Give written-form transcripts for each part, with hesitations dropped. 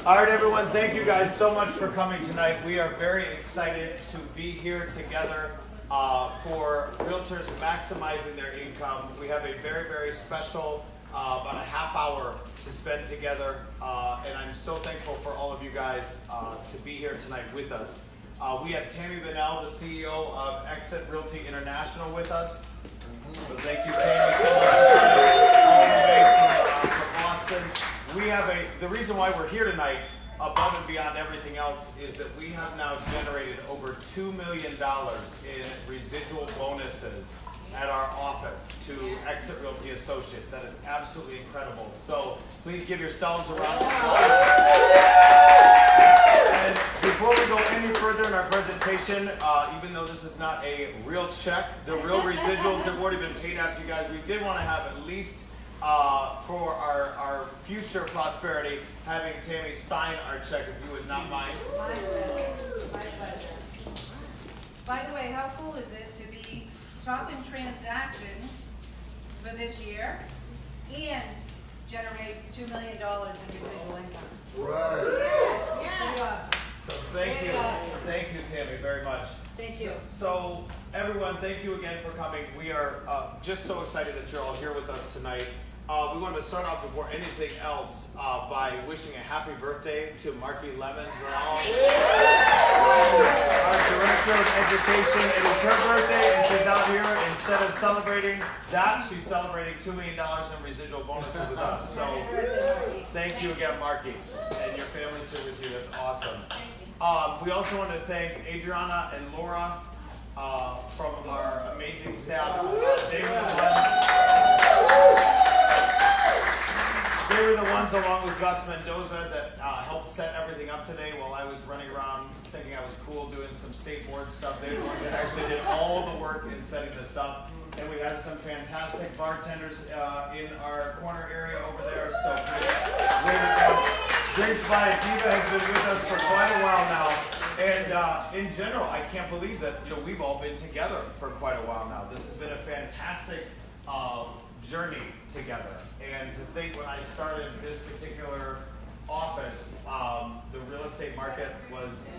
All right, everyone, thank you guys so much for coming tonight. We are very excited to be here together for Realtors maximizing their income. We have a very, very special about a half hour to spend together, and I'm so thankful for all of you guys to be here tonight with us. We have Tami, Bonnell, the CEO of Exit Realty International, with us. So thank you, Tami, so much for coming all the way from Boston. We have the reason why we're here tonight, above and beyond everything else, is that we have now generated over $2 million in residual bonuses at our office to Exit Realty Associate. That is absolutely incredible. So please give yourselves a round of applause. And before we go any further in our presentation, even though this is not a real check, the real residuals have already been paid out to you guys. We did want to have at least for our future prosperity, having Tami sign our check, if you would not mind. My pleasure. My pleasure. By the way, how cool is it to be top in transactions for this year and generate $2 million in residual income? Right. Pretty awesome. So thank you. Awesome. Thank you, Tami, very much. Thank you. So everyone, thank you again for coming. We are just so excited that you're all here with us tonight. We wanted to start off before anything else by wishing a happy birthday to Marky Lemons. We're all our Director of Education. It is her birthday, and she's out here. Instead of celebrating that, she's celebrating $2 million in residual bonuses with us. So thank you again, Marky, and your family's here with you. That's awesome. We also want to thank Adriana and Laura from our amazing staff. They were the ones, along with Gus Mendoza, that helped set everything up today while I was running around thinking I was cool doing some state board stuff. They were the ones that actually did all the work in setting this up. And we have some fantastic bartenders in our corner area over there. So way to go. Drinks by Diva has been with us for quite a while now. And in general, I can't believe that we've all been together for quite a while now. This has been a fantastic journey together. And to think when I started this particular office, the real estate market was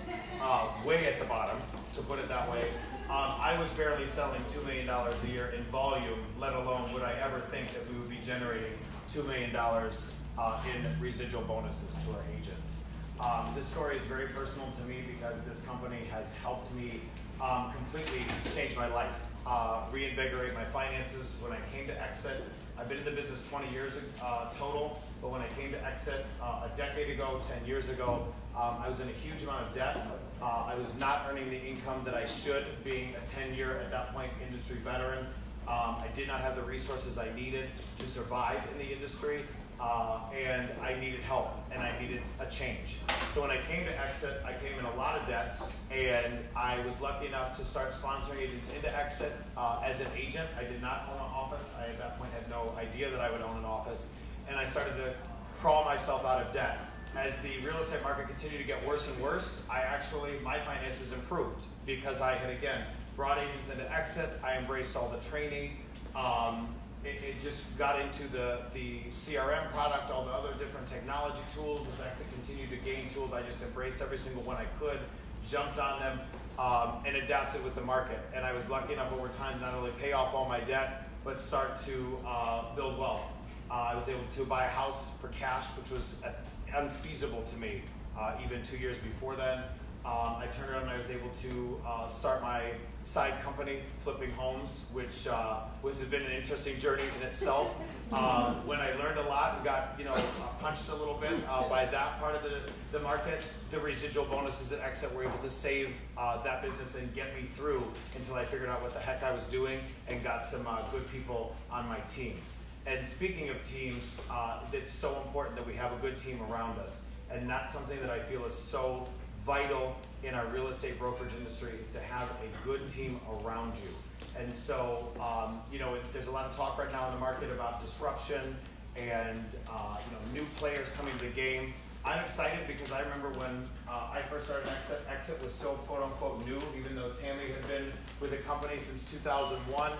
way at the bottom, to put it that way. I was barely selling $2 million a year in volume, let alone would I ever think that we would be generating $2 million in residual bonuses to our agents. This story is very personal to me because this company has helped me completely change my life, reinvigorate my finances. When I came to Exit, I've been in the business 20 years total, but when I came to Exit a decade ago, 10 years ago, I was in a huge amount of debt. I was not earning the income that I should, being a 10-year, at that point, industry veteran. I did not have the resources I needed to survive in the industry. And I needed help, and I needed a change. So when I came to Exit, I came in a lot of debt, and I was lucky enough to start sponsoring agents into Exit as an agent. I did not own an office. I, at that point, had no idea that I would own an office, and I started to crawl myself out of debt. As the real estate market continued to get worse and worse, my finances improved because I had, again, brought agents into Exit. I embraced all the training. It just got into the CRM product, all the other different technology tools. As Exit continued to gain tools, I just embraced every single one I could, jumped on them, and adapted with the market. And I was lucky enough over time to not only pay off all my debt, but start to build wealth. I was able to buy a house for cash, which was unfeasible to me even 2 years before then. I turned around and I was able to start my side company, flipping homes, which has been an interesting journey in itself. When I learned a lot and got punched a little bit by that part of the market, the residual bonuses at Exit were able to save that business and get me through until I figured out what the heck I was doing and got some good people on my team. And speaking of teams, it's so important that we have a good team around us. And that's something that I feel is so vital in our real estate brokerage industry, is to have a good team around you. And so, there's a lot of talk right now in the market about disruption and new players coming to the game. I'm excited because I remember when I first started Exit was still quote unquote new, even though Tami had been with the company since 2001.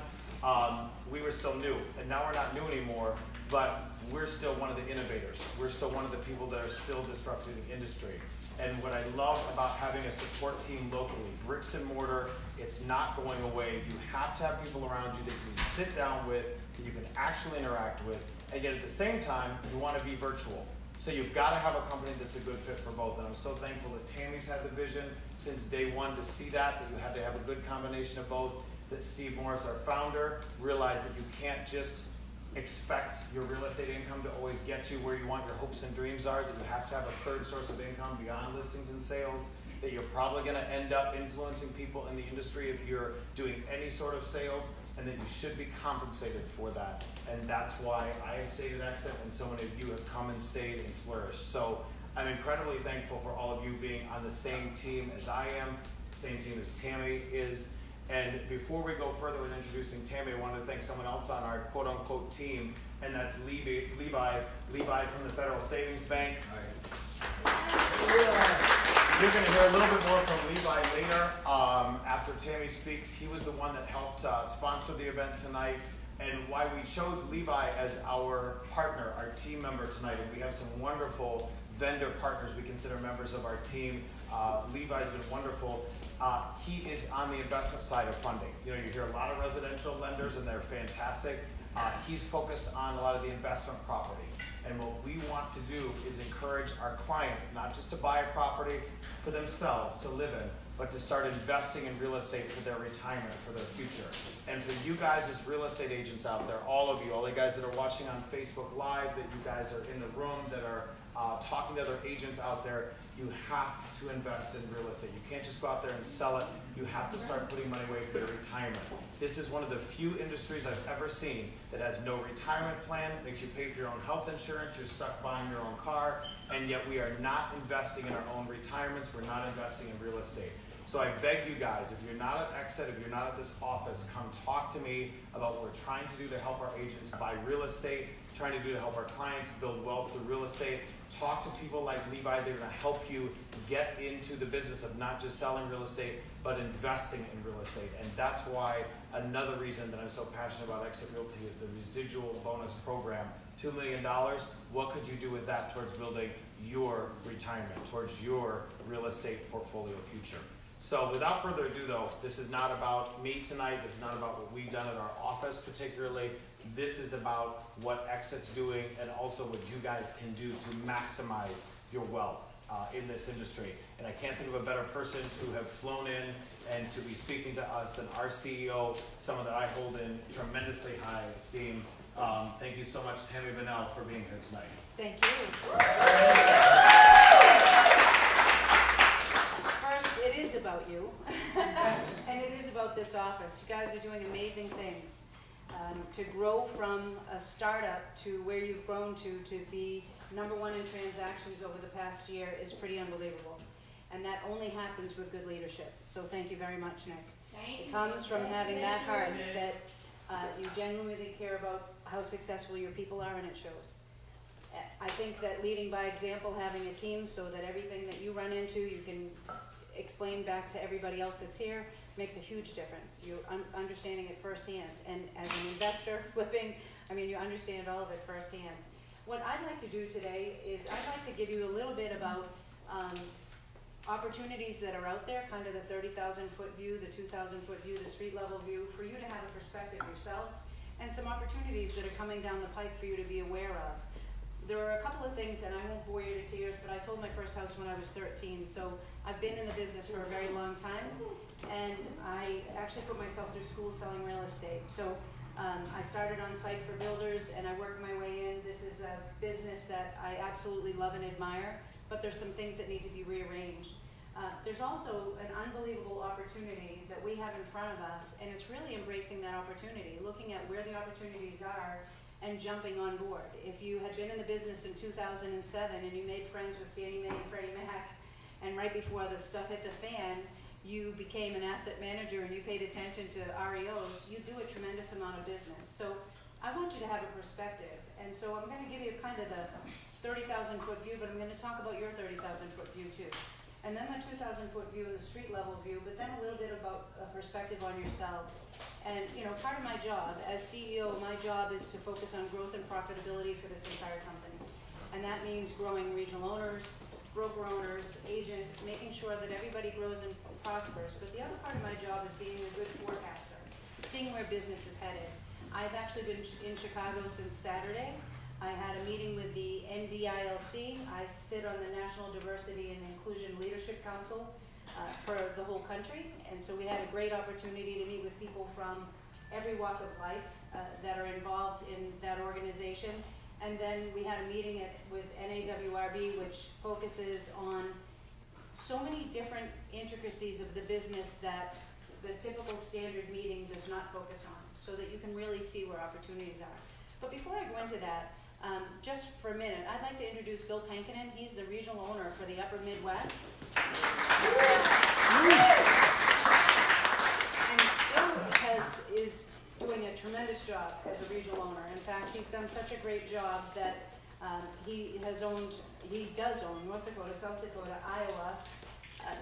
we were still new, and now we're not new anymore, but we're still one of the innovators. We're still one of the people that are still disrupting the industry. And what I love about having a support team locally, bricks and mortar, it's not going away. You have to have people around you that you can sit down with, that you can actually interact with, and yet at the same time, you want to be virtual. So you've got to have a company that's a good fit for both. And I'm so thankful that Tami's had the vision since day one to see that you had to have a good combination of both, that Steve Morris, our founder, realized that you can't just expect your real estate income to always get you where you want your hopes and dreams are, that you have to have a third source of income beyond listings and sales, that you're probably going to end up influencing people in the industry if you're doing any sort of sales, and that you should be compensated for that. And that's why I have stayed at Exit, and so many of you have come and stayed and flourished. So I'm incredibly thankful for all of you being on the same team as I am, same team as Tami is. And before we go further in introducing Tami, I wanted to thank someone else on our quote-unquote team, and that's Levi from the Federal Savings Bank. You're going to hear a little bit more from Levi later after Tami speaks. He was the one that helped sponsor the event tonight, and why we chose Levi as our partner, our team member tonight. And we have some wonderful vendor partners we consider members of our team. Levi's been wonderful. He is on the investment side of funding. You know, you hear a lot of residential lenders, and they're fantastic. He's focused on a lot of the investment properties. And what we want to do is encourage our clients not just to buy a property for themselves to live in, but to start investing in real estate for their retirement, for their future. And for you guys as real estate agents out there, all of you, all the guys that are watching on Facebook Live, that you guys are in the room, that are talking to other agents out there, you have to invest in real estate. You can't just go out there and sell it. You have to start putting money away for your retirement. This is one of the few industries I've ever seen that has no retirement plan, makes you pay for your own health insurance, you're stuck buying your own car, and yet we are not investing in our own retirements, we're not investing in real estate. So I beg you guys, if you're not at Exit, if you're not at this office, come talk to me about what we're trying to do to help our agents buy real estate, trying to do to help our clients build wealth through real estate. Talk to people like Levi. They're going to help you get into the business of not just selling real estate, but investing in real estate. And that's why another reason that I'm so passionate about Exit Realty is the residual bonus program. $2 million, what could you do with that towards building your retirement, towards your real estate portfolio future? So without further ado though, this is not about me tonight, this is not about what we've done in our office particularly. This is about what Exit's doing and also what you guys can do to maximize your wealth in this industry. And I can't think of a better person to have flown in and to be speaking to us than our CEO, someone that I hold in tremendously high esteem. Thank you so much, Tami Bonnell, for being here tonight. Thank you. First, it is about you, and it is about this office. You guys are doing amazing things. To grow from a startup to where you've grown to be #1 in transactions over the past year is pretty unbelievable. And that only happens with good leadership. So thank you very much, Nick. It comes from having that heart that you genuinely care about how successful your people are, and it shows. I think that leading by example, having a team so that everything that you run into, you can explain back to everybody else that's here, makes a huge difference. You're understanding it firsthand. And as an investor, flipping, I mean, you understand all of it firsthand. What I'd like to do today is I'd like to give you a little bit about opportunities that are out there, kind of the 30,000-foot view, the 2,000-foot view, the street-level view, for you to have a perspective yourselves, and some opportunities that are coming down the pike for you to be aware of. There are a couple of things, and I won't bore you to tears, but I sold my first house when I was 13, so I've been in the business for a very long time, and I actually put myself through school selling real estate. So I started on site for builders, and I worked my way in. This is a business that I absolutely love and admire, but there's some things that need to be rearranged. There's also an unbelievable opportunity that we have in front of us, and it's really embracing that opportunity, looking at where the opportunities are, and jumping on board. If you had been in the business in 2007 and you made friends with Fannie Mae and Freddie Mac, and right before the stuff hit the fan, you became an asset manager and you paid attention to REOs, you do a tremendous amount of business. So I want you to have a perspective. And so I'm going to give you kind of the 30,000-foot view, but I'm going to talk about your 30,000-foot view too. and then the 2,000 foot view and the street level view, but then a little bit about a perspective on yourselves. And part of my job as CEO, my job is to focus on growth and profitability for this entire company. And that means growing regional owners, broker owners, agents, making sure that everybody grows and prospers. But the other part of my job is being a good forecaster, seeing where business is headed. I've actually been in Chicago since Saturday. I had a meeting with the NDILC. I sit on the National Diversity and Inclusion Leadership Council for the whole country. And so we had a great opportunity to meet with people from every walk of life that are involved in that organization. And then we had a meeting with NAWRB, which focuses on so many different intricacies of the business that the typical standard meeting does not focus on, so that you can really see where opportunities are. But before I go into that, just for a minute, I'd like to introduce Bill Pankinen. He's the regional owner for the Upper Midwest. And Bill is doing a tremendous job as a regional owner. In fact, he's done such a great job that he does own North Dakota, South Dakota, Iowa,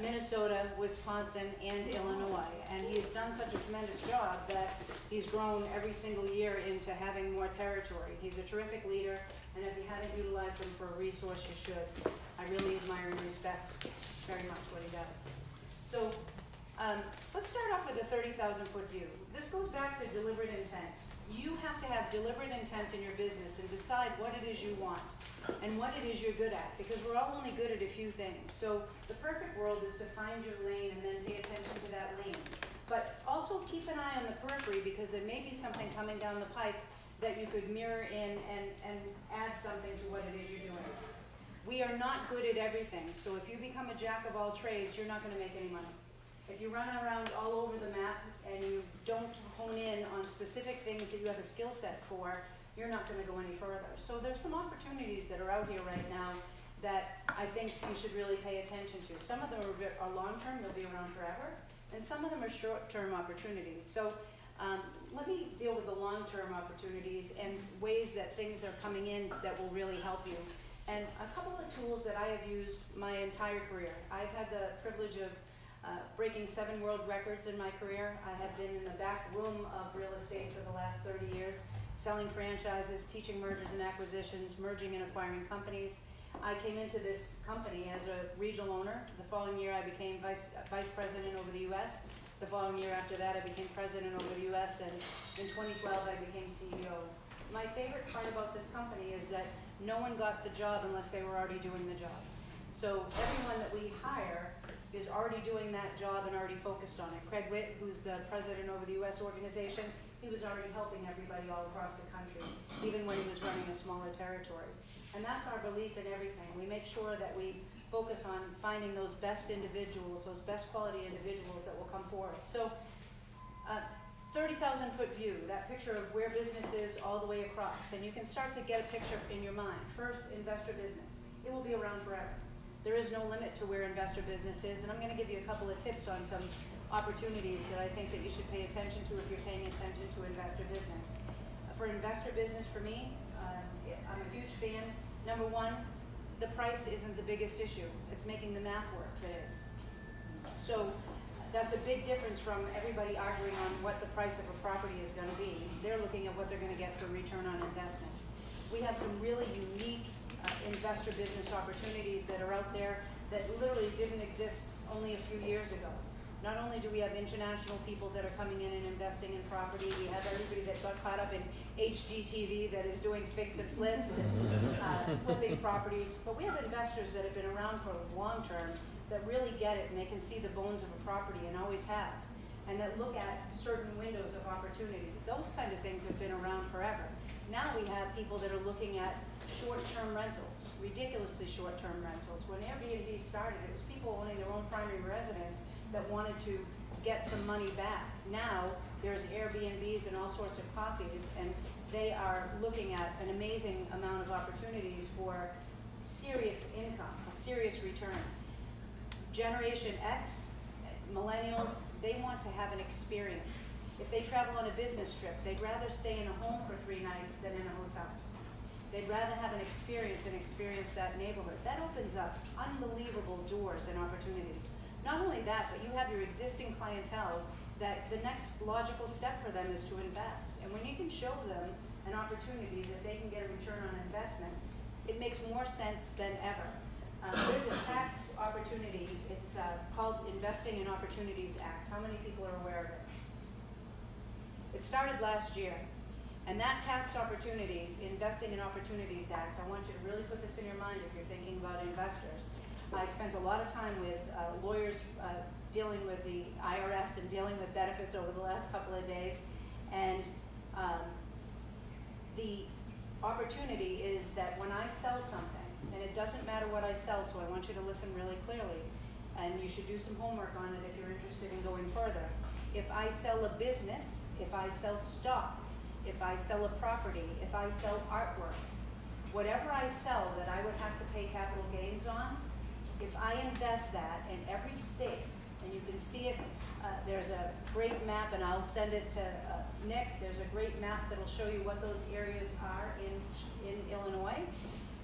Minnesota, Wisconsin, and Illinois. And he's done such a tremendous job that he's grown every single year into having more territory. He's a terrific leader, and if you haven't utilized him for a resource, you should. I really admire and respect very much what he does. So let's start off with a 30,000 foot view. This goes back to deliberate intent. You have to have deliberate intent in your business and decide what it is you want and what it is you're good at, because we're all only good at a few things. So the perfect world is to find your lane and then pay attention to that lane. But also keep an eye on the periphery, because there may be something coming down the pipe that you could mirror in and add something to what it is you're doing. We are not good at everything, so if you become a jack of all trades, you're not going to make any money. If you run around all over the map and you don't hone in on specific things that you have a skill set for, you're not going to go any further. So there's some opportunities that are out here right now that I think you should really pay attention to. Some of them are long-term, they'll be around forever, and some of them are short-term opportunities. So let me deal with the long-term opportunities and ways that things are coming in that will really help you. And a couple of tools that I have used my entire career. I've had the privilege of breaking 7 world records in my career. I have been in the back room of real estate for the last 30 years, selling franchises, teaching mergers and acquisitions, merging and acquiring companies. I came into this company as a regional owner. The following year I became vice president over the US. The following year after that I became president over the US, and in 2012 I became CEO. My favorite part about this company is that no one got the job unless they were already doing the job. So everyone that we hire is already doing that job and already focused on it. Craig Witt, who's the president over the US organization, he was already helping everybody all across the country, even when he was running a smaller territory. And that's our belief in everything. We make sure that we focus on finding those best individuals, those best quality individuals that will come forward. So 30,000 foot view, that picture of where business is all the way across. And you can start to get a picture in your mind. First, investor business. It will be around forever. There is no limit to where investor business is, and I'm going to give you a couple of tips on some opportunities that I think that you should pay attention to if you're paying attention to investor business. For investor business, for me, I'm a huge fan. Number one, the price isn't the biggest issue. It's making the math work that is. So that's a big difference from everybody arguing on what the price of a property is going to be. They're looking at what they're going to get for return on investment. We have some really unique investor business opportunities that are out there that literally didn't exist only a few years ago. Not only do we have international people that are coming in and investing in property, we have everybody that got caught up in HGTV that is doing fix and flips and flipping properties, but we have investors that have been around for long term that really get it and they can see the bones of a property and always have, and that look at certain windows of opportunity. Those kind of things have been around forever. Now we have people that are looking at short-term rentals, ridiculously short-term rentals. When Airbnb started, it was people owning their own primary residence that wanted to get some money back. Now there's Airbnbs and all sorts of copies, and they are looking at an amazing amount of opportunities for serious income, a serious return. Generation X, millennials, they want to have an experience. If they travel on a business trip, they'd rather stay in a home for 3 nights than in a hotel. They'd rather have an experience and experience that neighborhood. That opens up unbelievable doors and opportunities. Not only that, but you have your existing clientele that the next logical step for them is to invest. And when you can show them an opportunity that they can get a return on investment, it makes more sense than ever. There's a tax opportunity, it's called Investing in Opportunities Act. How many people are aware of it? It started last year. And that tax opportunity, Investing in Opportunities Act, I want you to really put this in your mind if you're thinking about investors. I spent a lot of time with lawyers dealing with the IRS and dealing with benefits over the last couple of days. And the opportunity is that when I sell something, and it doesn't matter what I sell, so I want you to listen really clearly, and you should do some homework on it if you're interested in going further. If I sell a business, if I sell stock, if I sell a property, if I sell artwork, whatever I sell that I would have to pay capital gains on, if I invest that in every state, and you can see it, there's a great map, and I'll send it to Nick. There's a great map that'll show you what those areas are in Illinois.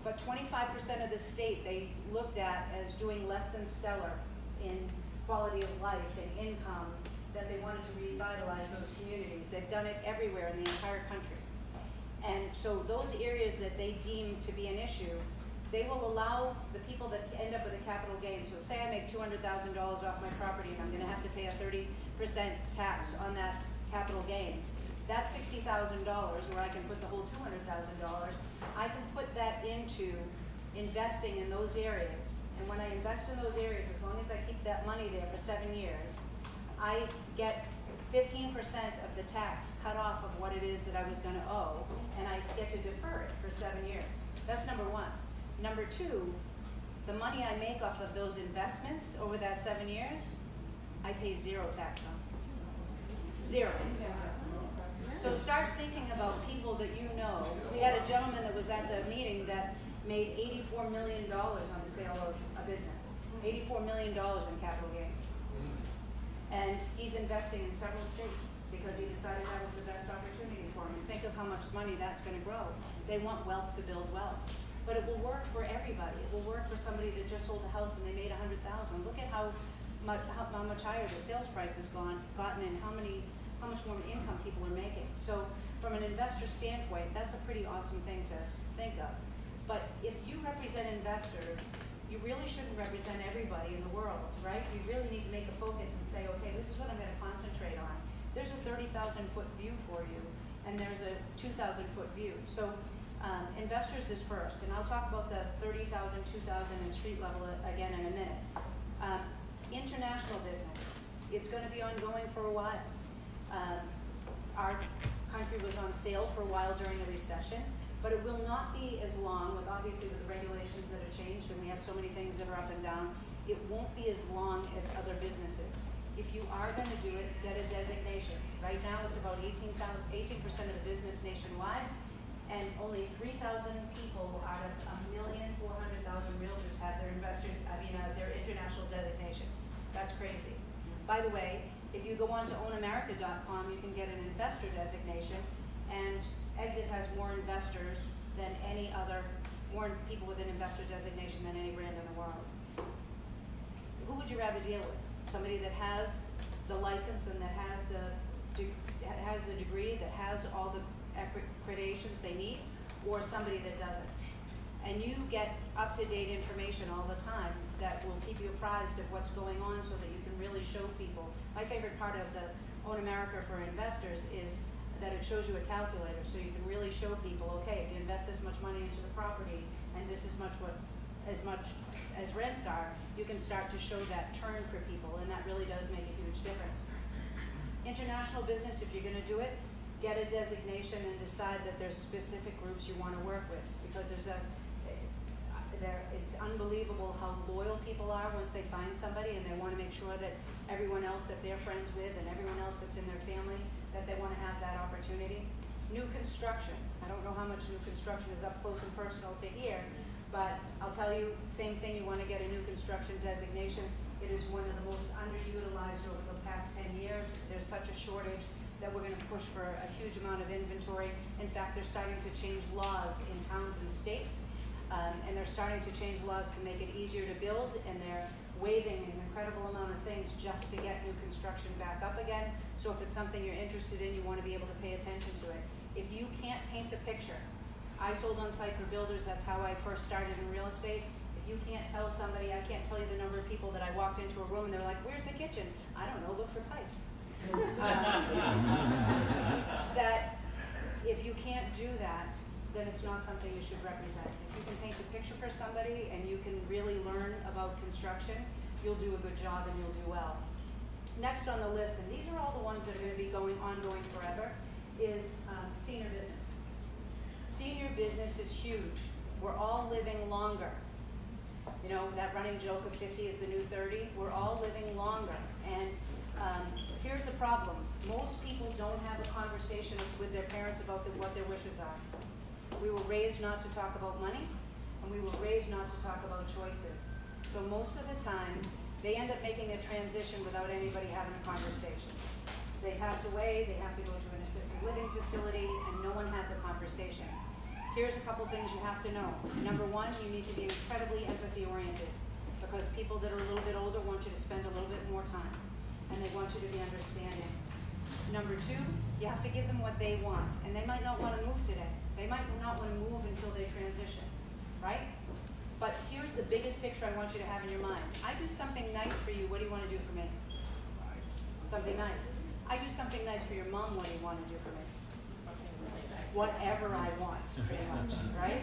But 25% of the state they looked at as doing less than stellar in quality of life and income, that they wanted to revitalize those communities. They've done it everywhere in the entire country. And so those areas that they deem to be an issue, they will allow the people that end up with a capital gain. So say I make $200,000 off my property and I'm gonna have to pay a 30% tax on that capital gains. That's $60,000 where I can put the whole $200,000. I can put that into investing in those areas. And when I invest in those areas, as long as I keep that money there for 7 years, I get 15% of the tax cut off of what it is that I was gonna owe, and I get to defer it for 7 years. That's number one. Number two, the money I make off of those investments over that 7 years, I pay zero tax on. Zero. So start thinking about people that you know. We had a gentleman that was at the meeting that made $84 million on the sale of a business. $84 million in capital gains. And he's investing in several states because he decided that was the best opportunity for him. Think of how much money that's going to grow. They want wealth to build wealth. But it will work for everybody. It will work for somebody that just sold a house and they made $100,000. Look at how much higher the sales price has gotten and how much more income people are making. So from an investor standpoint, that's a pretty awesome thing to think of. But if you represent investors, you really shouldn't represent everybody in the world, right? You really need to make a focus and say, okay, this is what I'm going to concentrate on. There's a 30,000-foot view for you, and there's a 2,000-foot view. So investors is first, and I'll talk about the 30,000, 2,000, and street level again in a minute. International business, it's going to be ongoing for a while. Our country was on sale for a while during the recession, but it will not be as long, with obviously with the regulations that have changed, and we have so many things that are up and down, it won't be as long as other businesses. If you are going to do it, get a designation. Right now it's about 18% of the business nationwide, and only 3,000 people out of 1,400,000 realtors have their their international designation. That's crazy. By the way, if you go on to ownamerica.com, you can get an investor designation, and Exit has more investors than any other, more people with an investor designation than any brand in the world. Who would you rather deal with? Somebody that has the license and that has the degree, that has all the accreditations they need, or somebody that doesn't? And you get up-to-date information all the time that will keep you apprised of what's going on so that you can really show people. My favorite part of the Own America for Investors is that it shows you a calculator, so you can really show people, okay, if you invest this much money into the property and this is as much as rents are, you can start to show that turn for people, and that really does make a huge difference. International business, if you're going to do it, get a designation and decide that there's specific groups you want to work with, because it's unbelievable how loyal people are once they find somebody, and they want to make sure that everyone else that they're friends with and everyone else that's in their family, that they want to have that opportunity. New construction. I don't know how much new construction is up close and personal to here, but I'll tell you, same thing, you want to get a new construction designation. It is one of the most underutilized over the past 10 years. There's such a shortage. that we're gonna push for a huge amount of inventory. In fact, they're starting to change laws in towns and states, and they're starting to change laws to make it easier to build, and they're waiving an incredible amount of things just to get new construction back up again. So if it's something you're interested in, you wanna be able to pay attention to it. If you can't paint a picture, I sold on site for builders, that's how I first started in real estate. If you can't tell somebody, I can't tell you the number of people that I walked into a room and they're like, where's the kitchen? I don't know, look for pipes. That if you can't do that, then it's not something you should represent. If you can paint a picture for somebody and you can really learn about construction, you'll do a good job and you'll do well. Next on the list, and these are all the ones that are going to be ongoing forever, is senior business. Senior business is huge. We're all living longer. You know, that running joke of 50 is the new 30. We're all living longer. And here's the problem. Most people don't have a conversation with their parents about what their wishes are. We were raised not to talk about money, and we were raised not to talk about choices. So most of the time, they end up making a transition without anybody having a conversation. They pass away, they have to go to an assisted living facility, and no one had the conversation. Here's a couple things you have to know. Number one, you need to be incredibly empathy oriented, because people that are a little bit older want you to spend a little bit more time, and they want you to be understanding. Number two, you have to give them what they want, and they might not want to move today. They might not want to move until they transition, right? But here's the biggest picture I want you to have in your mind. I do something nice for you, what do you want to do for me? Nice. Something nice. I do something nice for your mom, what do you want to do for me? Something really nice. Whatever I want, pretty much, right?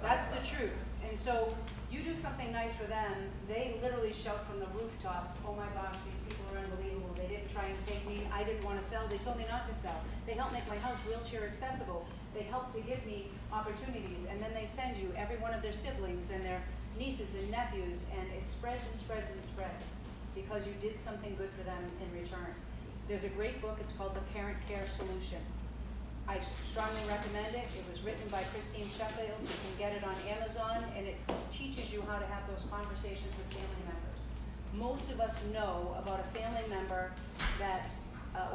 That's the truth. And so you do something nice for them, they literally shout from the rooftops, oh my gosh, these people are unbelievable. They didn't try and take me, I didn't want to sell, they told me not to sell. They helped make my house wheelchair accessible. They help to give me opportunities, and then they send you every one of their siblings and their nieces and nephews, and it spreads and spreads and spreads because you did something good for them in return. There's a great book, it's called The Parent Care Solution. I strongly recommend it. It was written by Christine Sheffield. You can get it on Amazon, and it teaches you how to have those conversations with family members. Most of us know about a family member that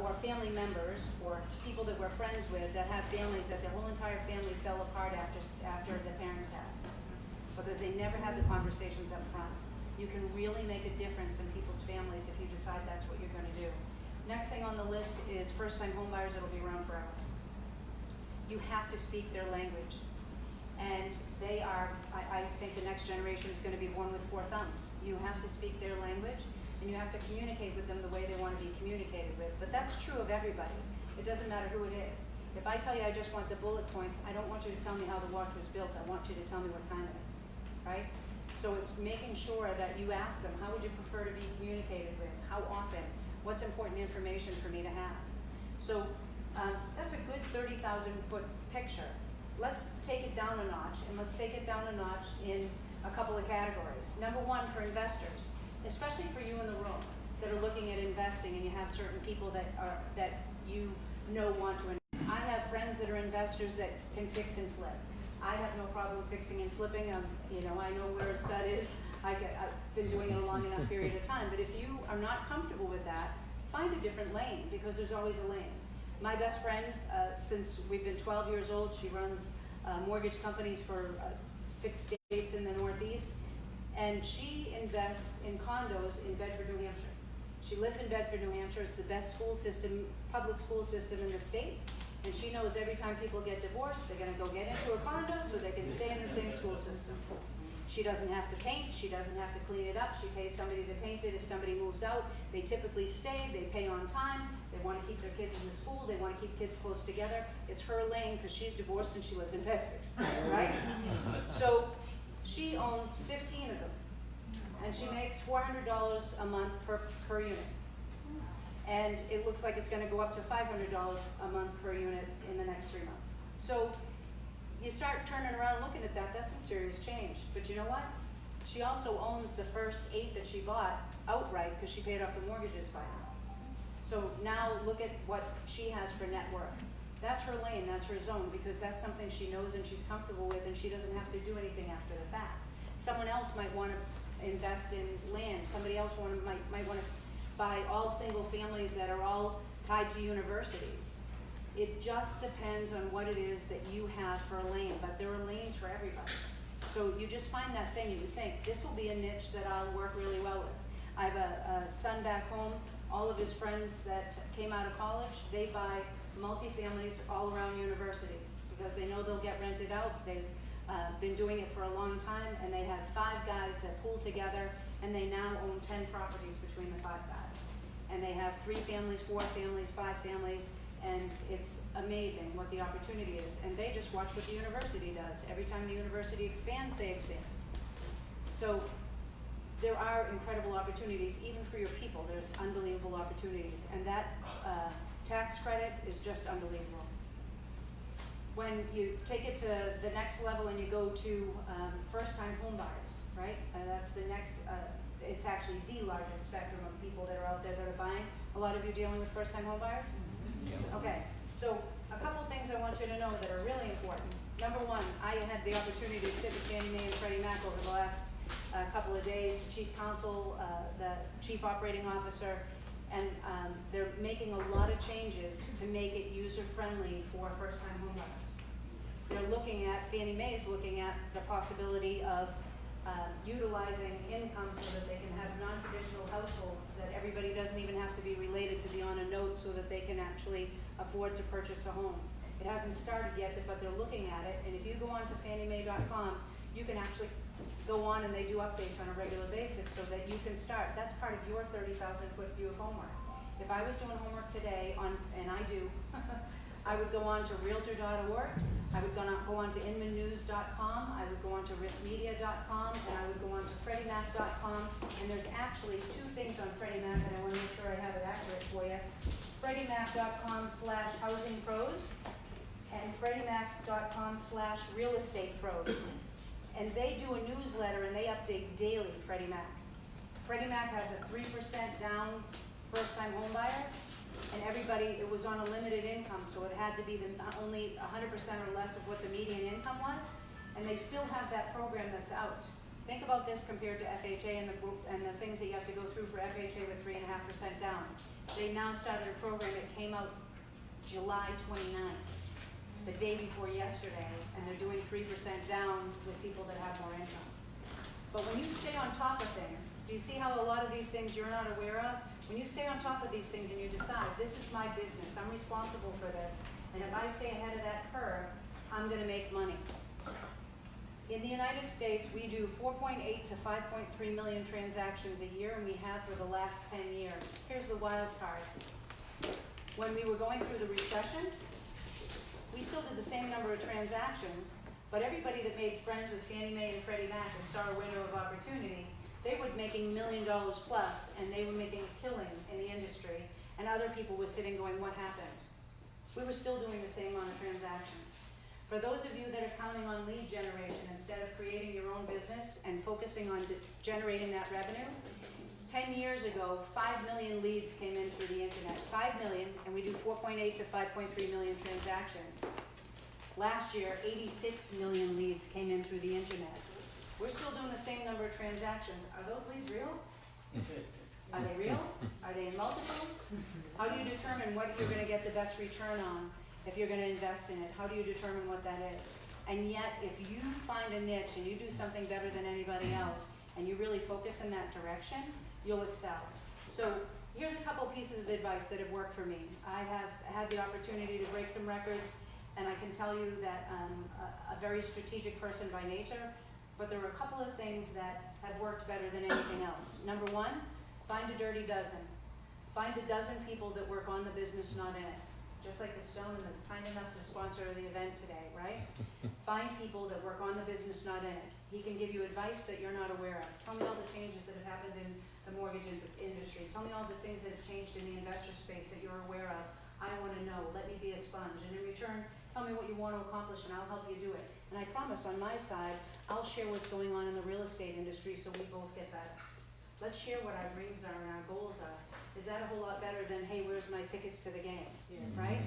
or family members or people that we're friends with that have families that their whole entire family fell apart after their parents passed because they never had the conversations up front. You can really make a difference in people's families if you decide that's what you're going to do. Next thing on the list is first-time homebuyers that'll be around forever. You have to speak their language. And they are, I think the next generation is going to be born with 4 thumbs. You have to speak their language, and you have to communicate with them the way they want to be communicated with. But that's true of everybody. It doesn't matter who it is. If I tell you I just want the bullet points, I don't want you to tell me how the watch was built. I want you to tell me what time it is, right? So it's making sure that you ask them, how would you prefer to be communicated with? How often? What's important information for me to have? So that's a good 30,000 foot picture. Let's take it down a notch, and let's take it down a notch in a couple of categories. Number one, for investors, especially for you in the room that are looking at investing, and you have certain people that you know want to invest. I have friends that are investors that can fix and flip. I have no problem fixing and flipping. I know where a stud is. I've been doing it a long enough period of time. But if you are not comfortable with that, find a different lane, because there's always a lane. My best friend, since we've been 12 years old, she runs mortgage companies for 6 states in the Northeast, and she invests in condos in Bedford, New Hampshire. She lives in Bedford, New Hampshire. It's the best school system, public school system in the state, and she knows every time people get divorced, they're gonna go get into a condo so they can stay in the same school system. She doesn't have to paint, she doesn't have to clean it up, she pays somebody to paint it. If somebody moves out, they typically stay, they pay on time, they want to keep their kids in the school, they want to keep kids close together. It's her lane because she's divorced and she lives in Bedford, right? So she owns 15 of them, and she makes $400 a month per unit. And it looks like it's going to go up to $500 a month per unit in the next 3 months. So you start turning around and looking at that, that's some serious change. But you know what? She also owns the first 8 that she bought outright because she paid off the mortgages by now. So now look at what she has for net worth. That's her lane, that's her zone, because that's something she knows and she's comfortable with, and she doesn't have to do anything after the fact. Someone else might want to invest in land. Somebody else might want to buy all single families that are all tied to universities. It just depends on what it is that you have for a lane, but there are lanes for everybody. So you just find that thing and you think, this will be a niche that I'll work really well with. I have a son back home, all of his friends that came out of college, they buy multifamilies all around universities because they know they'll get rented out. They've been doing it for a long time, and they have 5 guys that pool together, and they now own 10 properties between the 5 guys. And they have 3 families, 4 families, 5 families, and it's amazing what the opportunity is. And they just watch what the university does. Every time the university expands, they expand. So there are incredible opportunities, even for your people. There's unbelievable opportunities, and that tax credit is just unbelievable. When you take it to the next level and you go to first-time home buyers, right? That's the next, it's actually the largest spectrum of people that are out there that are buying. A lot of you dealing with first-time home buyers? Mm-hmm. Okay, so a couple things I want you to know that are really important. Number one, I had the opportunity to sit with Fannie Mae and Freddie Mac over the last couple of days, the chief counsel, the chief operating officer, and they're making a lot of changes to make it user-friendly for first-time home buyers. They're looking at, Fannie Mae is looking at the possibility of utilizing income so that they can have non-traditional households, that everybody doesn't even have to be related to be on a note so that they can actually afford to purchase a home. It hasn't started yet, but they're looking at it, and if you go on to fanniemae.com, you can actually go on and they do updates on a regular basis so that you can start. That's part of your 30,000-foot view of homework. If I was doing homework today, and I do, I would go on to Realtor.org, I would go on to inmannews.com, I would go on to riskmedia.com, and I would go on to freddiemac.com, and there's actually 2 things on Freddie Mac, and I want to make sure I have it accurate for you. freddiemac.com/housingpros and freddiemac.com/realestatePros. And they do a newsletter and they update daily, Freddie Mac. Freddie Mac has a 3% down first-time home buyer, and everybody, it was on a limited income, so it had to be only 100% or less of what the median income was, and they still have that program that's out. Think about this compared to FHA and the things that you have to go through for FHA with 3.5% down. They now started a program that came out July 29th, the day before yesterday, and they're doing 3% down with people that have more income. But when you stay on top of things, do you see how a lot of these things you're not aware of? When you stay on top of these things and you decide, this is my business, I'm responsible for this, and if I stay ahead of that curve, I'm gonna make money. In the United States, we do 4.8 to 5.3 million transactions a year, and we have for the last 10 years. Here's the wild card. When we were going through the recession, we still did the same number of transactions, but everybody that made friends with Fannie Mae and Freddie Mac and saw a window of opportunity, they were making $1 million plus, and they were making a killing in the industry, and other people were sitting going, what happened? We were still doing the same amount of transactions. For those of you that are counting on lead generation instead of creating your own business and focusing on generating that revenue, 10 years ago, 5 million leads came in through the internet. 5 million, and we do 4.8 to 5.3 million transactions. Last year, 86 million leads came in through the internet. We're still doing the same number of transactions. Are those leads real? Are they real? Are they in multiples? How do you determine what you're gonna get the best return on if you're gonna invest in it? How do you determine what that is? And yet, if you find a niche and you do something better than anybody else, and you really focus in that direction, you'll excel. So here's a couple pieces of advice that have worked for me. I have had the opportunity to break some records, and I can tell you that I'm a very strategic person by nature, but there are a couple of things that have worked better than anything else. Number one, find a dirty dozen. Find a dozen people that work on the business, not in it. Just like the Stone that's kind enough to sponsor the event today, right? Find people that work on the business, not in it. He can give you advice that you're not aware of. Tell me all the changes that have happened in the mortgage industry. Tell me all the things that have changed in the investor space that you're aware of. I want to know. Let me be a sponge. And in return, tell me what you want to accomplish and I'll help you do it. And I promise on my side, I'll share what's going on in the real estate industry so we both get better. Let's share what our dreams are and our goals are. Is that a whole lot better than, hey, where's my tickets to the game, right?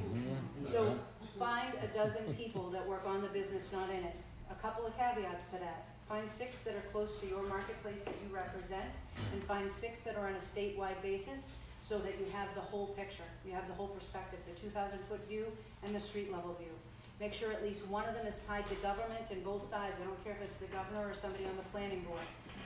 So find a dozen people that work on the business, not in it. A couple of caveats to that. Find 6 that are close to your marketplace that you represent, and find 6 that are on a statewide basis so that you have the whole picture, you have the whole perspective, the 2,000-foot view and the street level view. Make sure at least one of them is tied to government and both sides. I don't care if it's the governor or somebody on the planning board,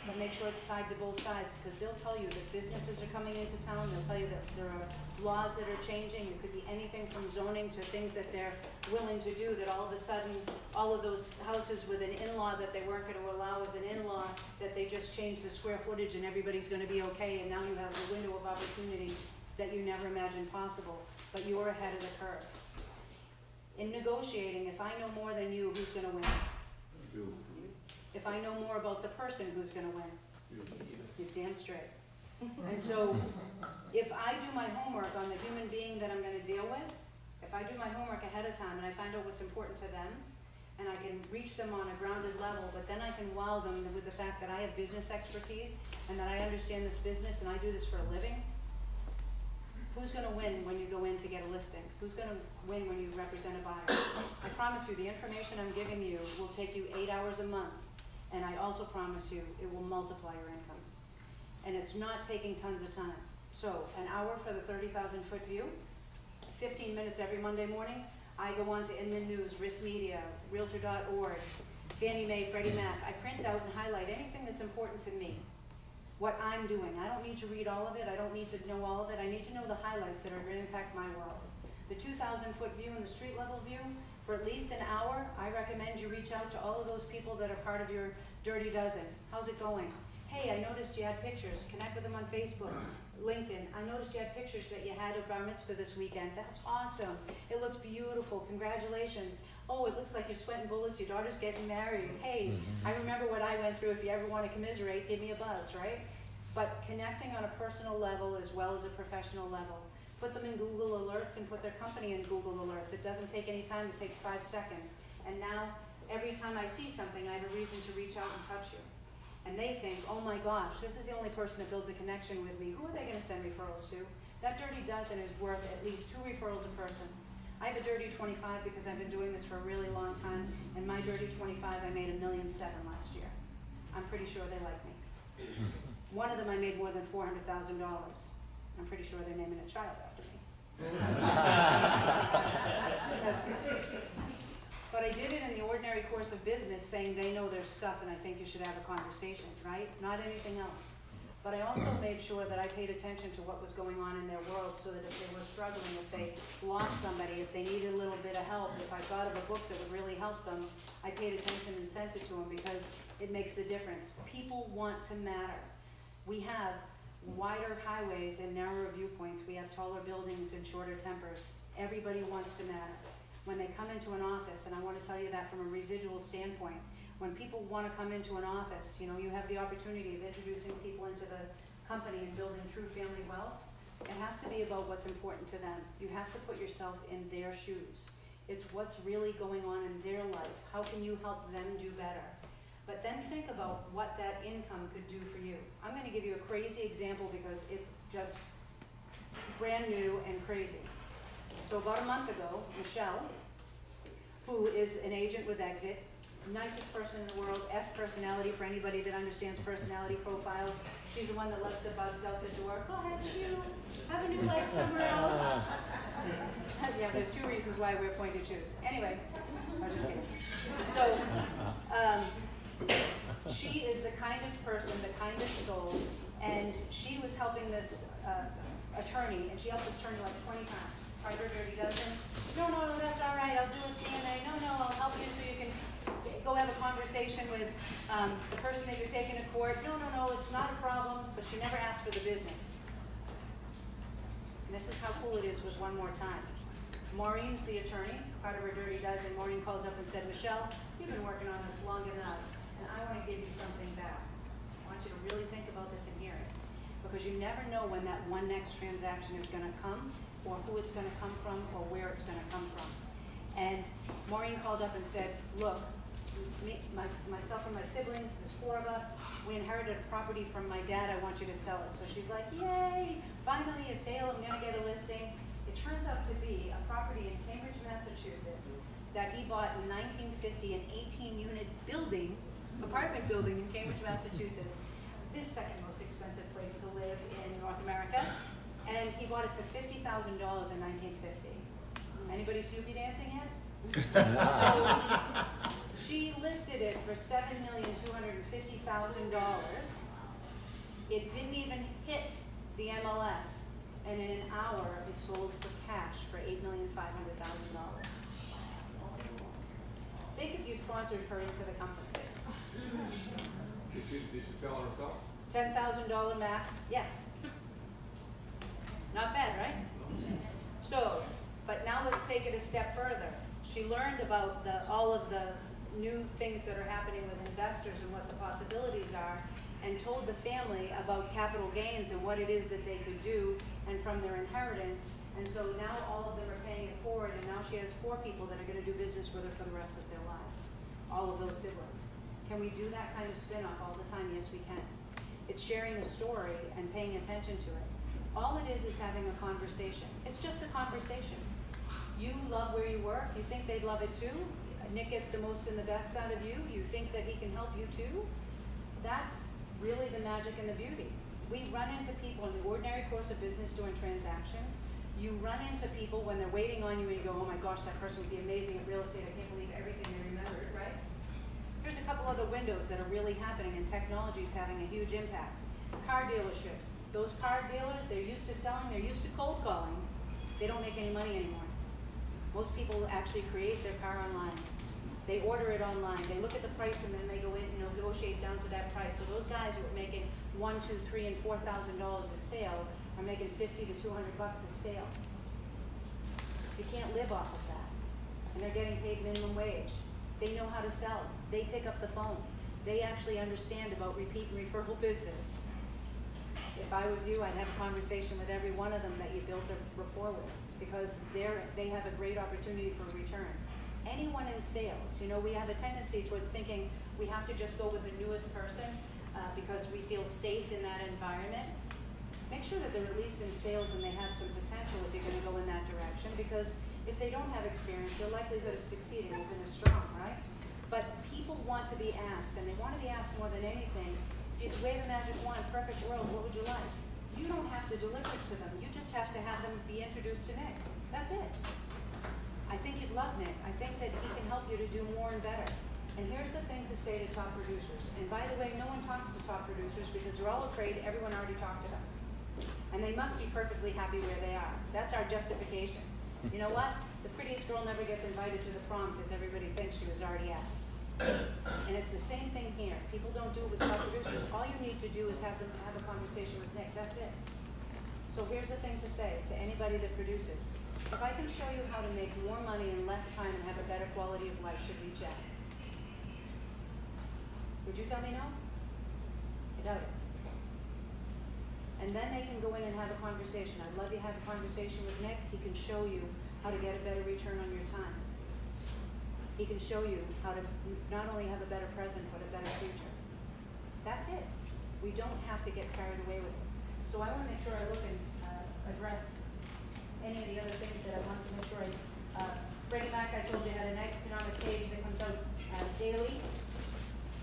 but make sure it's tied to both sides, because they'll tell you that businesses are coming into town, they'll tell you that there are laws that are changing. It could be anything from zoning to things that they're willing to do, that all of a sudden, all of those houses with an in-law that they weren't gonna allow as an in-law, that they just changed the square footage and everybody's gonna be okay, and now you have a window of opportunity that you never imagined possible, but you're ahead of the curve. In negotiating, if I know more than you, who's gonna win? You. If I know more about the person, who's gonna win? You're damn straight. And so, if I do my homework on the human being that I'm gonna deal with, if I do my homework ahead of time and I find out what's important to them, and I can reach them on a grounded level, but then I can wow them with the fact that I have business expertise and that I understand this business and I do this for a living, who's gonna win when you go in to get a listing? Who's gonna win when you represent a buyer? I promise you, the information I'm giving you will take you 8 hours a month, and I also promise you, it will multiply your income. And it's not taking tons of time. So, an hour for the 30,000-foot view, 15 minutes every Monday morning. I go on to Inman News, Risk Media, Realtor.org, Fannie Mae, Freddie Mac. I print out and highlight anything that's important to me, what I'm doing. I don't need to read all of it. I don't need to know all of it. I need to know the highlights that are going to impact my world. The 2,000-foot view and the street level view, for at least an hour, I recommend you reach out to all of those people that are part of your Dirty Dozen. How's it going? Hey, I noticed you had pictures. Connect with them on Facebook, LinkedIn. I noticed you had pictures that you had of bar mitzvah this weekend. That's awesome. It looked beautiful. Congratulations. Oh, it looks like you're sweating bullets. Your daughter's getting married. Hey, I remember what I went through. If you ever want to commiserate, give me a buzz, right? But connecting on a personal level as well as a professional level. Put them in Google Alerts and put their company in Google Alerts. It doesn't take any time. It takes 5 seconds. And now, every time I see something, I have a reason to reach out and touch you. And they think, oh my gosh, this is the only person that builds a connection with me. Who are they going to send referrals to? That Dirty Dozen is worth at least 2 referrals a person. I have a Dirty 25 because I've been doing this for a really long time, and my Dirty 25 I made $1.7 million last year. I'm pretty sure they like me. One of them I made more than $400,000. I'm pretty sure they're naming a child after me. That's good. But I did it in the ordinary course of business, saying they know their stuff and I think you should have a conversation, right? Not anything else. But I also made sure that I paid attention to what was going on in their world, so that if they were struggling, if they lost somebody, if they needed a little bit of help, if I thought of a book that would really help them, I paid attention and sent it to them, because it makes the difference. People want to matter. We have wider highways and narrower viewpoints. We have taller buildings and shorter tempers. Everybody wants to matter. When they come into an office, and I want to tell you that from a residual standpoint, when people want to come into an office, you know, you have the opportunity of introducing people into the company and building true family wealth. It has to be about what's important to them. You have to put yourself in their shoes. It's what's really going on in their life. How can you help them do better? But then think about what that income could do for you. I'm going to give you a crazy example because it's just brand new and crazy. So about a month ago, Michelle, who is an agent with Exit, nicest person in the world, S personality for anybody that understands personality profiles. She's the one that lets the bugs out the door. Go ahead, shoo. Have a new life somewhere else. Yeah, there's 2 reasons why we're pointed shoes. Anyway, I'm just kidding. So, she is the kindest person, the kindest soul, and she was helping this attorney, and she helped this attorney like 20 times. Tried her Dirty Dozen. No, that's all right. I'll do a CNA. No, I'll help you so you can go have a conversation with the person that you're taking to court. No, it's not a problem. But she never asked for the business. And this is how cool it is with one more time. Maureen's the attorney, part of her Dirty Dozen. Maureen calls up and said, Michelle, you've been working on this long enough, and I want to give you something back. I want you to really think about this and hear it. Because you never know when that one next transaction is going to come, or who it's going to come from, or where it's going to come from. And Maureen called up and said, look, myself and my siblings, there's 4 of us, we inherited a property from my dad, I want you to sell it. So she's like, yay, finally a sale, I'm going to get a listing. It turns out to be a property in Cambridge, Massachusetts, that he bought in 1950, an 18-unit building, apartment building in Cambridge, Massachusetts, the second most expensive place to live in North America. And he bought it for $50,000 in 1950. Anybody Snoopy dancing yet? So she listed it for $7,250,000. It didn't even hit the MLS, and in an hour it sold for cash for $8,500,000. Think if you sponsored her into the company. Did she sell it herself? $10,000 max, yes. Not bad, right? So, but now let's take it a step further. She learned about all of the new things that are happening with investors and what the possibilities are, and told the family about capital gains and what it is that they could do and from their inheritance. And so now all of them are paying it forward, and now she has 4 people that are going to do business with her for the rest of their lives. All of those siblings. Can we do that kind of spin-off all the time? Yes, we can. It's sharing the story and paying attention to it. All it is having a conversation. It's just a conversation. You love where you work. You think they'd love it too. Nick gets the most and the best out of you. You think that he can help you too. That's really the magic and the beauty. We run into people in the ordinary course of business doing transactions. You run into people when they're waiting on you and you go, oh my gosh, that person would be amazing at real estate. I can't believe everything they remembered, right? Here's a couple other windows that are really happening, and technology is having a huge impact. Car dealerships. Those car dealers, they're used to selling, they're used to cold calling. They don't make any money anymore. Most people actually create their car online. They order it online. They look at the price and then they go in and negotiate down to that price. So those guys who are making $1,000, $2,000, $3,000, and $4,000 a sale are making $50 to $200 a sale. You can't live off of that. And they're getting paid minimum wage. They know how to sell. They pick up the phone. They actually understand about repeat and referral business. If I was you, I'd have a conversation with every one of them that you built a rapport with, because they have a great opportunity for a return. Anyone in sales, we have a tendency towards thinking we have to just go with the newest person because we feel safe in that environment. Make sure that they're at least in sales and they have some potential if you're going to go in that direction, because if they don't have experience, their likelihood of succeeding isn't as strong, right? But people want to be asked, and they want to be asked more than anything. If you wave a magic wand, perfect world, what would you like? You don't have to deliver it to them. You just have to have them be introduced to Nick. That's it. I think you'd love Nick. I think that he can help you to do more and better. And here's the thing to say to top producers. And by the way, no one talks to top producers because they're all afraid everyone already talked to them. And they must be perfectly happy where they are. That's our justification. You know what? The prettiest girl never gets invited to the prom because everybody thinks she was already asked. And it's the same thing here. People don't do it with top producers. All you need to do is have them have a conversation with Nick. That's it. So here's the thing to say to anybody that produces. If I can show you how to make more money in less time and have a better quality of life, should we chat? Would you tell me no? I doubt it. And then they can go in and have a conversation. I'd love you to have a conversation with Nick. He can show you how to get a better return on your time. He can show you how to not only have a better present, but a better future. That's it. We don't have to get carried away with it. So I want to make sure I look and address any of the other things that I want to make sure Freddie Mac, I told you, had an economic page that comes out daily.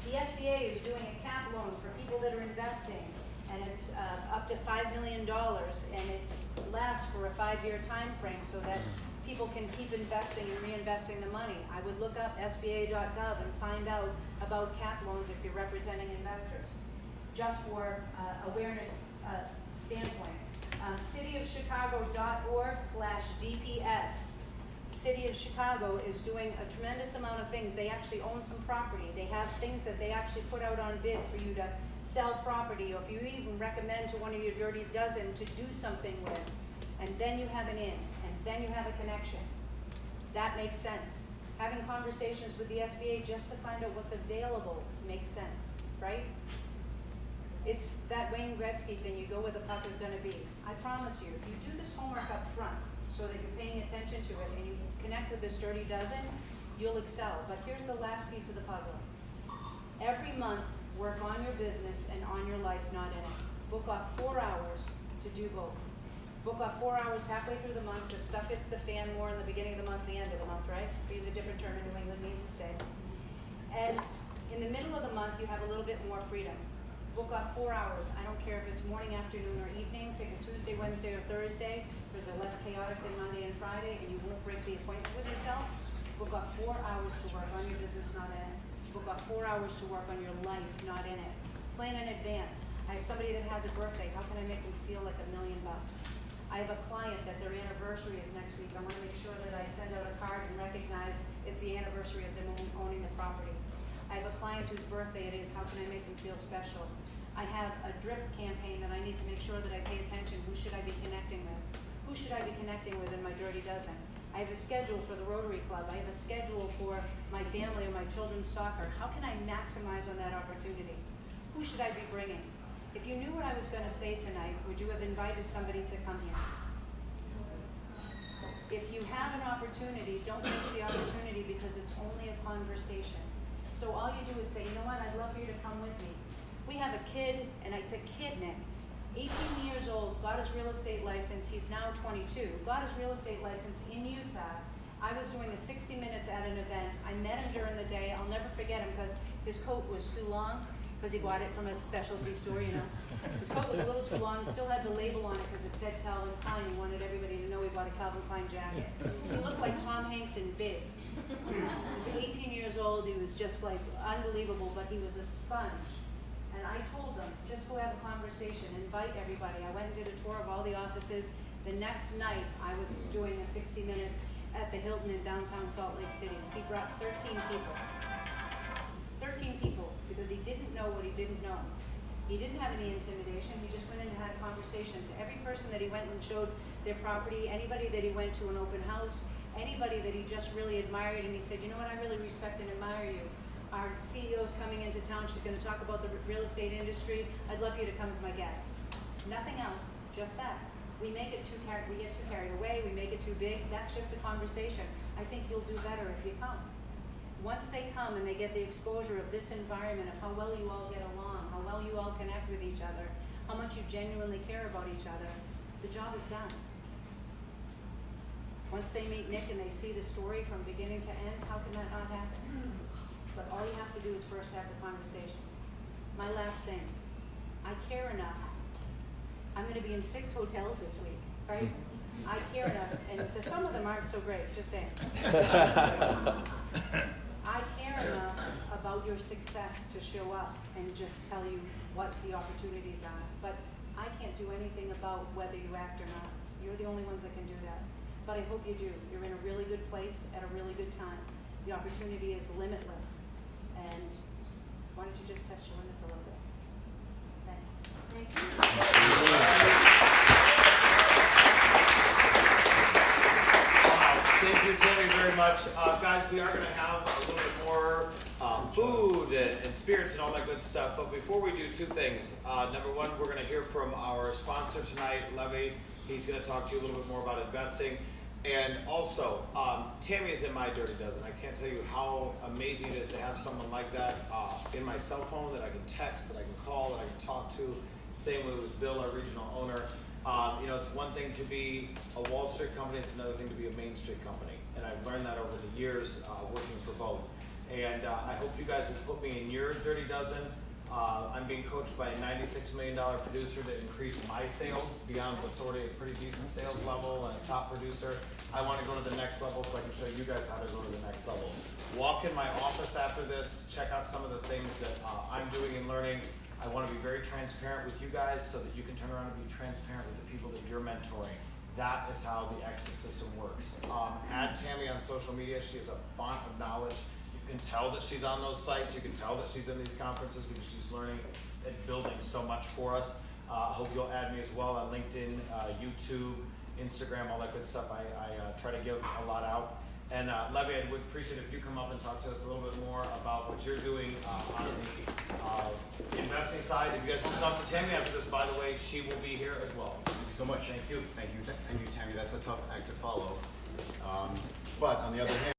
The SBA is doing a cap loan for people that are investing, and it's up to $5 million, and it lasts for a 5-year time frame so that people can keep investing and reinvesting the money. I would look up SBA.gov and find out about cap loans if you're representing investors, just for awareness standpoint. cityofchicago.org/DPS. City of Chicago is doing a tremendous amount of things. They actually own some property. They have things that they actually put out on bid for you to sell property, or if you even recommend to one of your dirty dozen to do something with, and then you have an in, and then you have a connection. That makes sense. Having conversations with the SBA just to find out what's available makes sense, right? It's that Wayne Gretzky thing, you go where the puck is going to be. I promise you, if you do this homework up front so that you're paying attention to it and you connect with this dirty dozen, you'll excel. But here's the last piece of the puzzle. Every month, work on your business and on your life, not in it. Book off 4 hours to do both. Book off 4 hours halfway through the month. The stuff hits the fan more in the beginning of the month, the end of the month, right? We use a different term in New England means to say. And in the middle of the month, you have a little bit more freedom. Book off 4 hours. I don't care if it's morning, afternoon, or evening. Pick a Tuesday, Wednesday, or Thursday, because they're less chaotic than Monday and Friday, and you won't break the appointment with yourself. Book off 4 hours to work on your business, not in it. Book off 4 hours to work on your life, not in it. Plan in advance. I have somebody that has a birthday. How can I make them feel like $1 million? I have a client that their anniversary is next week. I want to make sure that I send out a card and recognize it's the anniversary of them owning the property. I have a client whose birthday it is. How can I make them feel special? I have a drip campaign that I need to make sure that I pay attention. Who should I be connecting with? Who should I be connecting with in my Dirty Dozen? I have a schedule for the Rotary Club. I have a schedule for my family or my children's soccer. How can I maximize on that opportunity? Who should I be bringing? If you knew what I was going to say tonight, would you have invited somebody to come here? If you have an opportunity, don't miss the opportunity because it's only a conversation. So all you do is say, you know what, I'd love for you to come with me. We have a kid, and it's a kid, Nick, 18 years old, got his real estate license. He's now 22, got his real estate license in Utah. I was doing a 60 minutes at an event. I met him during the day. I'll never forget him because his coat was too long because he bought it from a specialty store, you know. His coat was a little too long. He still had the label on it because it said Calvin Klein. He wanted everybody to know he bought a Calvin Klein jacket. He looked like Tom Hanks in Big. He was 18 years old. He was just like unbelievable, but he was a sponge. And I told them, just go have a conversation, invite everybody. I went and did a tour of all the offices. The next night, I was doing a 60 minutes at the Hilton in downtown Salt Lake City. He brought 13 people. 13 people, because he didn't know what he didn't know. He didn't have any intimidation. He just went in and had a conversation. To every person that he went and showed their property, anybody that he went to an open house, anybody that he just really admired, and he said, you know what, I really respect and admire you. Our CEO's coming into town. She's going to talk about the real estate industry. I'd love you to come as my guest. Nothing else, just that. We get too carried away. We make it too big. That's just a conversation. I think you'll do better if you come. Once they come and they get the exposure of this environment, of how well you all get along, how well you all connect with each other, how much you genuinely care about each other, the job is done. Once they meet Nick and they see the story from beginning to end, how can that not happen? But all you have to do is first have the conversation. My last thing, I care enough. I'm going to be in 6 hotels this week, right? I care enough, and some of them aren't so great, just saying. I care enough about your success to show up and just tell you what the opportunities are. But I can't do anything about whether you act or not. You're the only ones that can do that. But I hope you do. You're in a really good place at a really good time. The opportunity is limitless. And why don't you just test your limits a little bit? Thanks. Thank you. Thank you, Tami, very much. Guys, we are going to have a little bit more food and spirits and all that good stuff. But before we do, 2 things. Number one, we're going to hear from our sponsor tonight, Levy. He's going to talk to you a little bit more about investing. And also, Tami is in my Dirty Dozen. I can't tell you how amazing it is to have someone like that in my cell phone that I can text, that I can call, that I can talk to. Same way with Bill, our regional owner. You know, it's one thing to be a Wall Street company, it's another thing to be a Main Street company. And I've learned that over the years working for both. And I hope you guys will put me in your Dirty Dozen. I'm being coached by a $96 million producer to increase my sales beyond what's already a pretty decent sales level and a top producer. I want to go to the next level so I can show you guys how to go to the next level. Walk in my office after this, check out some of the things that I'm doing and learning. I want to be very transparent with you guys so that you can turn around and be transparent with the people that you're mentoring. That is how the exit system works. Add Tami on social media. She is a font of knowledge. You can tell that she's on those sites. You can tell that she's in these conferences because she's learning and building so much for us. Hope you'll add me as well on LinkedIn, YouTube, Instagram, all that good stuff. I try to give a lot out. And Levy, I would appreciate if you come up and talk to us a little bit more about what you're doing on the investing side. If you guys want to talk to Tami after this, by the way, she will be here as well. Thank you so much. Thank you. Thank you, Tami. That's a tough act to follow. But on the other hand,